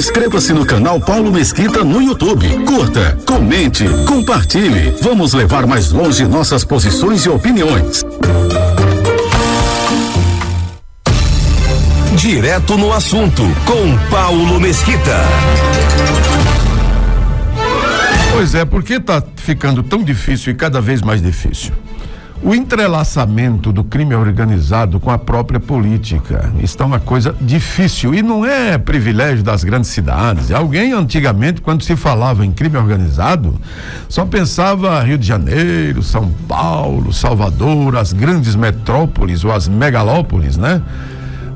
Inscreva-se no canal Paulo Mesquita no YouTube. Curta, comente, compartilhe. Vamos levar mais longe nossas posições e opiniões. Direto no assunto, com Paulo Mesquita. Pois é, por que está ficando tão difícil e cada vez mais difícil? O entrelaçamento do crime organizado com a própria política está uma coisa difícil e não é privilégio das grandes cidades. Alguém antigamente, quando se falava em crime organizado, só pensava Rio de Janeiro, São Paulo, Salvador, as grandes metrópoles ou as megalópolis, né?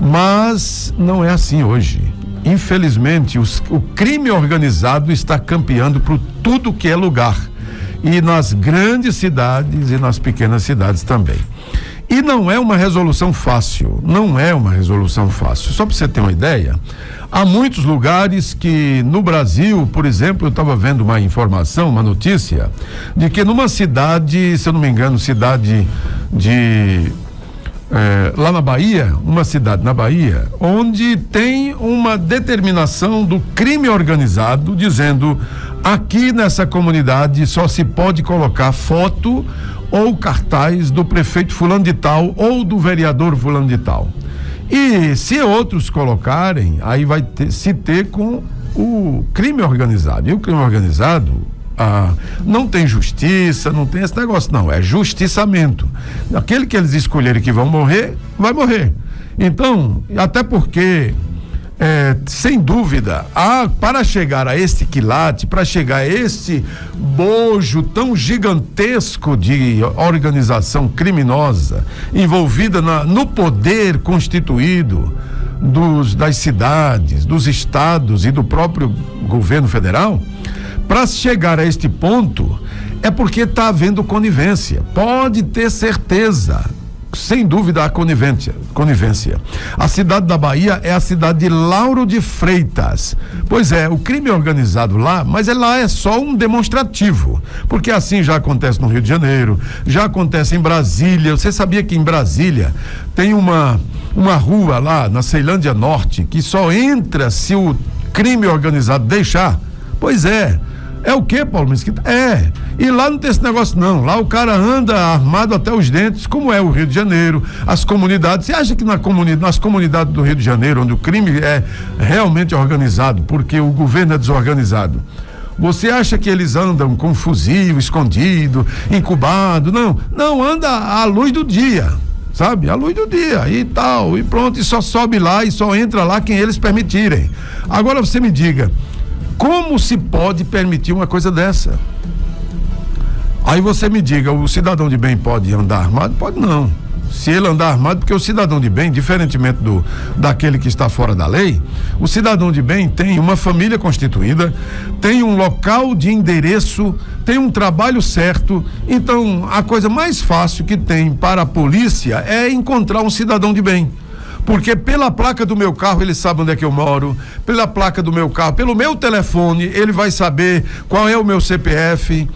Mas não é assim hoje. Infelizmente, o crime organizado está campeando por tudo que é lugar. E nas grandes cidades e nas pequenas cidades também. E não é uma resolução fácil, Só para você ter uma ideia, há muitos lugares que no Brasil, por exemplo, eu estava vendo uma informação, uma notícia, de que numa cidade, se eu não me engano, lá na Bahia, uma cidade na Bahia, onde tem uma determinação do crime organizado dizendo: aqui nessa comunidade só se pode colocar foto ou cartaz do prefeito fulano de tal ou do vereador fulano de tal. E se outros colocarem, aí vai se ter com o crime organizado. E o crime organizado, não tem justiça, não tem esse negócio, não, é justiçamento. Aquele que eles escolherem que vão morrer, vai morrer. Então, até porque, sem dúvida, para chegar a este quilate, para chegar a este bojo tão gigantesco de organização criminosa envolvida no poder constituído das cidades, dos estados e do próprio governo federal, para chegar a este ponto, é porque está havendo conivência. Pode ter certeza, sem dúvida, a conivência. A cidade da Bahia é a cidade de Lauro de Freitas. Pois é, o crime organizado lá, mas lá é só um demonstrativo, porque assim já acontece no Rio de Janeiro, já acontece em Brasília. Você sabia que em Brasília tem uma rua lá na Ceilândia Norte que só entra se o crime organizado deixar? Pois é. É o que, Paulo Mesquita? E lá não tem esse negócio não, lá o cara anda armado até os dentes, como é o Rio de Janeiro, as comunidades. Você acha que nas comunidades do Rio de Janeiro, onde o crime é realmente organizado, porque o governo é desorganizado, você acha que eles andam com fuzil escondido, incubado? Não, anda à luz do dia, sabe? À luz do dia e tal, e pronto, e só sobe lá e só entra lá quem eles permitirem. Agora você me diga, como se pode permitir uma coisa dessa? Aí você me diga, o cidadão de bem pode andar armado? Pode não. Se ele andar armado, porque o cidadão de bem, diferentemente daquele que está fora da lei, o cidadão de bem tem uma família constituída, tem um local de endereço, tem um trabalho certo. Então, a coisa mais fácil que tem para a polícia é encontrar um cidadão de bem. Porque pela placa do meu carro ele sabe onde é que eu moro, pela placa do meu carro, pelo meu telefone ele vai saber qual é o meu CPF,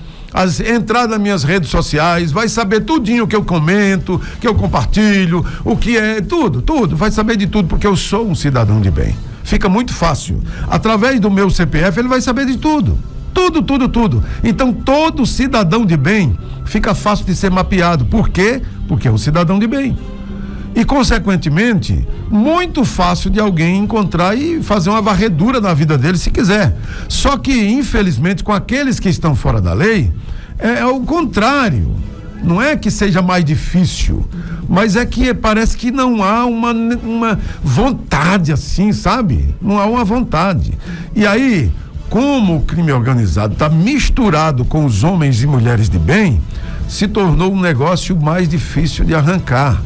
entrar nas minhas redes sociais, vai saber tudinho que eu comento, que eu compartilho, o que é, tudo, vai saber de tudo, porque eu sou um cidadão de bem. Fica muito fácil. Através do meu CPF ele vai saber de tudo. Tudo. Então todo cidadão de bem fica fácil de ser mapeado. Por quê? Porque é um cidadão de bem. E, consequentemente, muito fácil de alguém encontrar e fazer uma varredura na vida dele, se quiser. Só que, infelizmente, com aqueles que estão fora da lei, é o contrário. Não é que seja mais difícil, mas é que parece que não há uma vontade assim, sabe? Não há uma vontade. E aí, como o crime organizado está misturado com os homens e mulheres de bem, se tornou um negócio mais difícil de arrancar.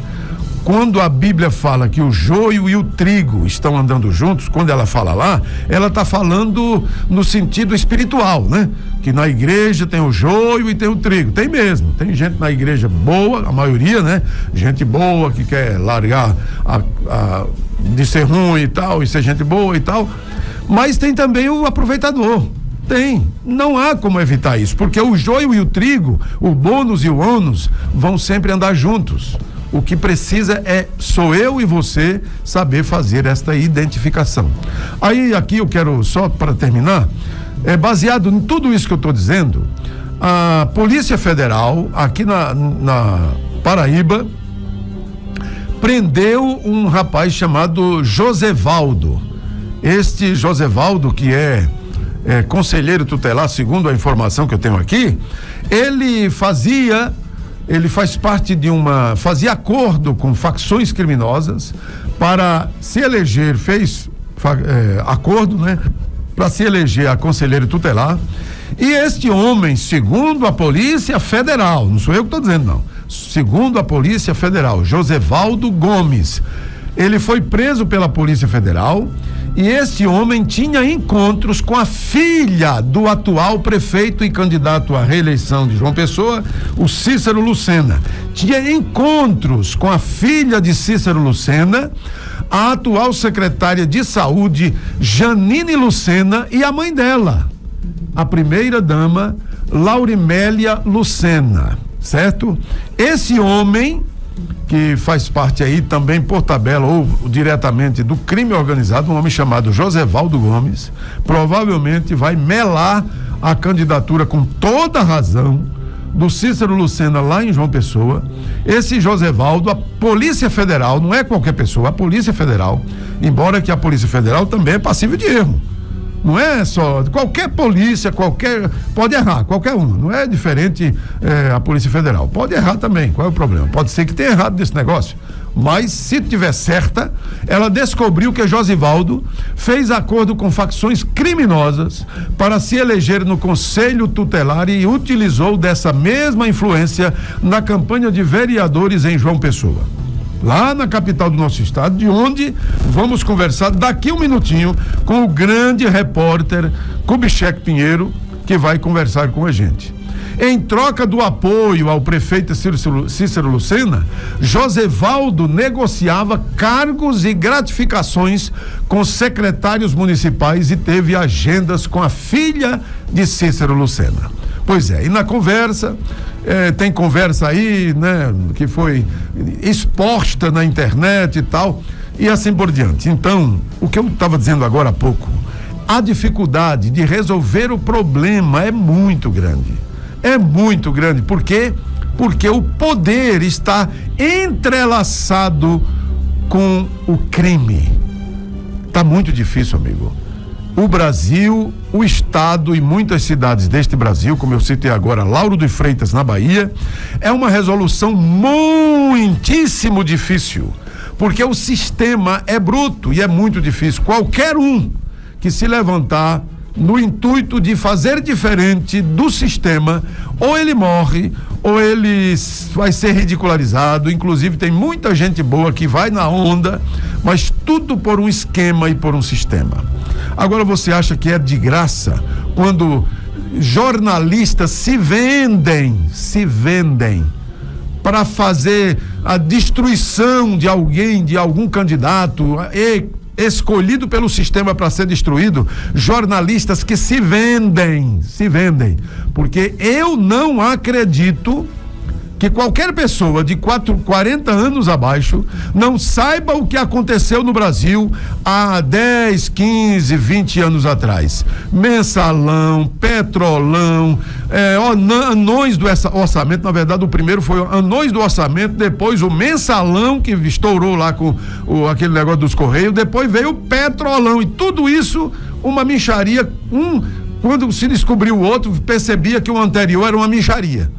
Quando a Bíblia fala que o joio e o trigo estão andando juntos, quando ela fala lá, ela está falando no sentido espiritual, né? Que na igreja tem o joio e tem o trigo. Tem mesmo, tem gente na igreja boa, a maioria, né? Gente boa que quer largar de ser ruim e tal, e ser gente boa e tal. Mas tem também o aproveitador. Não há como evitar isso, porque o joio e o trigo, o bônus e o ônus vão sempre andar juntos. O que precisa sou eu e você saber fazer esta identificação. Aí aqui eu quero, só para terminar, baseado em tudo isso que eu estou dizendo, a Polícia Federal aqui na Paraíba prendeu um rapaz chamado Josevaldo. Este Josevaldo, que é conselheiro tutelar, segundo a informação que eu tenho aqui, ele faz parte fazia acordo com facções criminosas para se eleger, fez acordo, né, para se eleger a conselheiro tutelar. E este homem, segundo a Polícia Federal, não sou eu que estou dizendo, não, segundo a Polícia Federal, Josevaldo Gomes, ele foi preso pela Polícia Federal. E este homem tinha encontros com a filha do atual prefeito e candidato à reeleição de João Pessoa, o Cícero Lucena. Tinha encontros com a filha de Cícero Lucena, a atual secretária de saúde, Janine Lucena, e a mãe dela, a primeira-dama, Laurimélia Lucena, certo? Esse homem, que faz parte aí também por tabela ou diretamente do crime organizado, um homem chamado Josevaldo Gomes, provavelmente vai melar a candidatura com toda a razão do Cícero Lucena lá em João Pessoa. Esse Josevaldo, a Polícia Federal, não é qualquer pessoa, a Polícia Federal, embora que a Polícia Federal também é passível de erro. Não é só qualquer polícia, pode errar, qualquer uma, não é diferente a Polícia Federal, pode errar também, qual é o problema? Pode ser que tenha errado desse negócio, mas se tiver certa, ela descobriu que Josevaldo fez acordo com facções criminosas para se eleger no Conselho Tutelar e utilizou dessa mesma influência na campanha de vereadores em João Pessoa, lá na capital do nosso estado, de onde vamos conversar daqui um minutinho com o grande repórter Kubitschek Pinheiro, que vai conversar com a gente. Em troca do apoio ao prefeito Cícero Lucena, Josevaldo negociava cargos e gratificações com secretários municipais e teve agendas com a filha de Cícero Lucena. Pois é, e na conversa, tem conversa aí, né, que foi exposta na internet e tal, e assim por diante. Então, o que eu estava dizendo agora há pouco, a dificuldade de resolver o problema é muito grande. É muito grande. Por quê? Porque o poder está entrelaçado com o crime. Está muito difícil, amigo. O Brasil, o estado e muitas cidades deste Brasil, como eu citei agora, Lauro de Freitas, na Bahia, é uma resolução muitíssimo difícil, porque o sistema é bruto e é muito difícil. Qualquer um que se levantar no intuito de fazer diferente do sistema, ou ele morre, ou ele vai ser ridicularizado. Inclusive tem muita gente boa que vai na onda, mas tudo por um esquema e por um sistema. Agora você acha que é de graça quando jornalistas se vendem para fazer a destruição de alguém, de algum candidato escolhido pelo sistema para ser destruído? Jornalistas que se vendem, porque eu não acredito que qualquer pessoa de 40 anos abaixo não saiba o que aconteceu no Brasil há 10, 15, 20 anos atrás. Mensalão, Petrolão, anões do orçamento. Na verdade, o primeiro foi anões do orçamento, depois o mensalão, que estourou lá com aquele negócio dos Correios, depois veio o Petrolão, e tudo isso uma mixaria. Quando se descobriu o outro, percebia que o anterior era uma mixaria.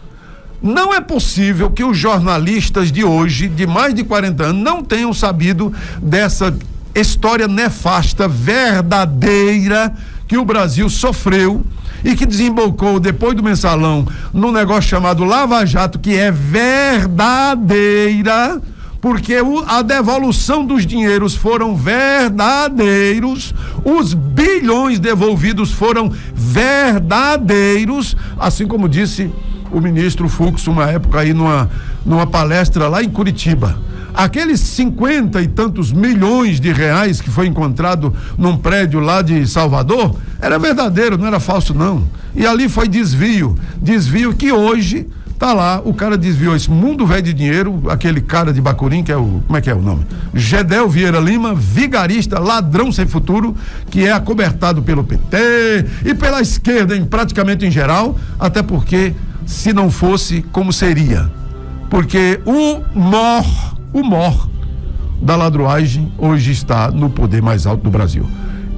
Não é possível que os jornalistas de hoje, de mais de 40 anos, não tenham sabido dessa história nefasta, verdadeira, que o Brasil sofreu e que desembocou depois do mensalão num negócio chamado Lava Jato, que é verdadeira, porque a devolução dos dinheiros foram verdadeiros, os bilhões devolvidos foram verdadeiros, assim como disse o ministro Fux, uma época aí numa palestra lá em Curitiba. Aqueles 50 e tantos milhões de reais que foi encontrado num prédio lá de Salvador, era verdadeiro, não era falso não. E ali foi desvio que hoje Tá lá, o cara desviou esse mundo velho de dinheiro, aquele cara de Bacurim, que é o, como é que é o nome? Gedel Vieira Lima, vigarista, ladrão sem futuro, que é acobertado pelo PT e pela esquerda, praticamente em geral, até porque, se não fosse, como seria? Porque o mor da ladruagem hoje está no poder mais alto do Brasil.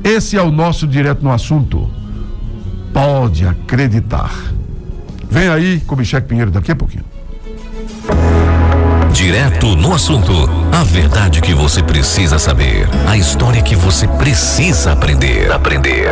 Esse é o nosso Direto no Assunto. Pode acreditar. Vem aí, Kubitschek Pinheiro, daqui a pouquinho. Direto no Assunto. A verdade que você precisa saber. A história que você precisa aprender. Aprender.